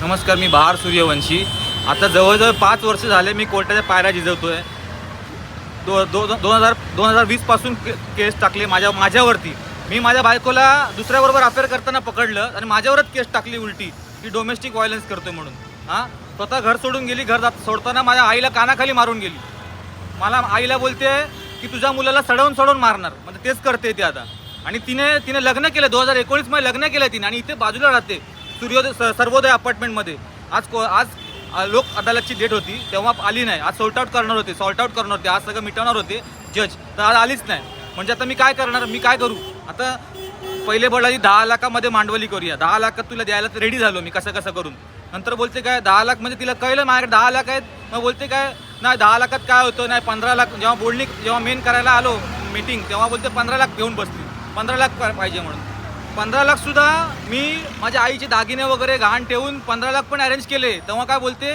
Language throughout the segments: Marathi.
नमस्कार, मी बहार सूर्यवंशी. आता जवळजवळ 5 वर्ष झाले मी कोर्टाच्या पायऱ्या झिजवतोय. 2020 पासून केस टाकले माझ्यावरती. मी माझ्या बायकोला दुसऱ्याबरोबर अफेअर करताना पकडलं आणि माझ्यावरच केस टाकली उलटी की डोमेस्टिक व्हायलन्स करतोय म्हणून. स्वतः घर सोडून गेली. घर सोडताना माझ्या आईला कानाखाली मारून गेली. मला आईला बोलते की तुझ्या मुलाला सडवून मारणार. म्हणजे तेच करते ती आता. आणि तिने लग्न केलं 2019 मध्ये लग्न केलं तिने आणि इथे बाजूला राहते सर्वोदय अपार्टमेंटमध्ये. आज लोक अदालतची डेट होती तेव्हा आली नाही. आज सॉर्ट आउट करणार होते. आज सगळं मिटवणार होते जज, तर आज आलीच नाही. म्हणजे आता मी काय करणार, मी काय करू आता. पहिले बोलायची 10 लाखामध्ये मांडवली करूया, 10 लाखात तुला द्यायला रेडी झालो मी कसं करून. नंतर बोलते काय 10 लाख म्हणजे तिला कळलं माझ्याकडे 10 लाख आहेत. मग बोलते काय नाही 10 लाखात काय होतं, नाही 15 लाख. जेव्हा मेन करायला आलो मीटिंग तेव्हा बोलते 15 लाख घेऊन बसली. 15 लाख पाहिजे म्हणून. 15 लाख सुद्धा मी माझ्या आईचे दागिने वगैरे गहाण ठेवून 15 लाख पण अरेंज केले. तेव्हा काय बोलते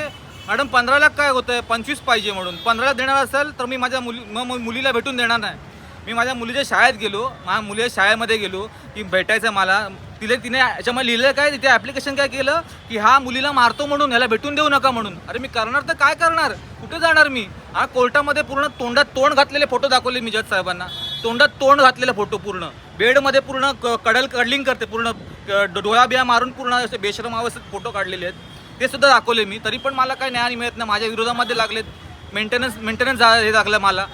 मॅडम 15 लाख काय होतं आहे, 25 पाहिजे म्हणून. 15 लाख देणार असेल तर मी माझ्या मुलीला भेटून देणार नाही. मी माझ्या मुलीच्या शाळेत गेलो, माझ्या मुलीच्या शाळेमध्ये गेलो की भेटायचं मला. तिने याच्यामध्ये लिहिलं काय, तिथे ॲप्लिकेशन काय केलं की हा मुलीला मारतो म्हणून, ह्याला भेटून देऊ नका म्हणून. अरे मी करणार तर काय करणार, कुठे जाणार मी. कोर्टामध्ये पूर्ण तोंडात तोंड घातलेले फोटो दाखवले मी जज साहेबांना. तोंडात तोंड घातलेले फोटो पूर्ण बेडमध्ये पूर्ण कडलिंग करते, पूर्ण डोळा बिया मारून पूर्ण असे बेशरम अवस्थेत फोटो काढलेले आहेत. ते सुद्धा दाखवले मी. तरी पण मला काही न्याय मिळत नाही. माझ्या विरोधामध्ये लागलेत. मेंटेनन्स हे लागलं मला.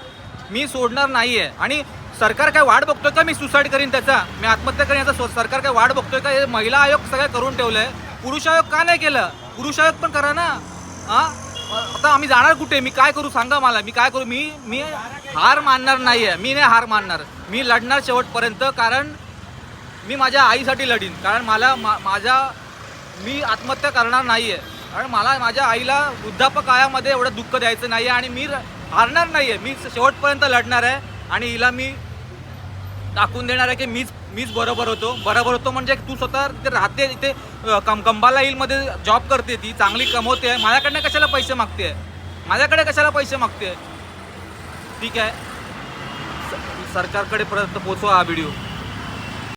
मी सोडणार नाही आहे. आणि सरकार काय वाट बघतोय का मी सुसाईड करीन त्याचा, मी आत्महत्या करीन याचा सरकार काय वाट बघतोय का. हे महिला आयोग सगळं करून ठेवलं आहे. पुरुष आयोग का नाही केलं. पुरुष आयोग पण करा ना. आता आम्ही जाणार कुठे, मी काय करू सांगा मला. मी काय करू. मी हार मानणार नाही आहे. मी नाही हार मानणार. मी लढणार शेवटपर्यंत. कारण मी माझ्या आईसाठी लढीन. कारण मी आत्महत्या करणार नाही आहे. कारण मला माझ्या आईला वृद्धापकाळामध्ये एवढं दुःख द्यायचं नाही आहे. आणि मी हारणार नाही आहे. मी शेवटपर्यंत लढणार आहे. आणि हिला मी दाखवून देणार आहे की मीच बरोबर होतो. म्हणजे तू स्वतः तिथे राहते, इथे कंबाला हिलमध्ये जॉब करते, ती चांगली कमवते आहे. माझ्याकडे कशाला पैसे मागते. ठीक आहे, सरकारकडे पर्यंत पोचवा हा व्हिडिओ.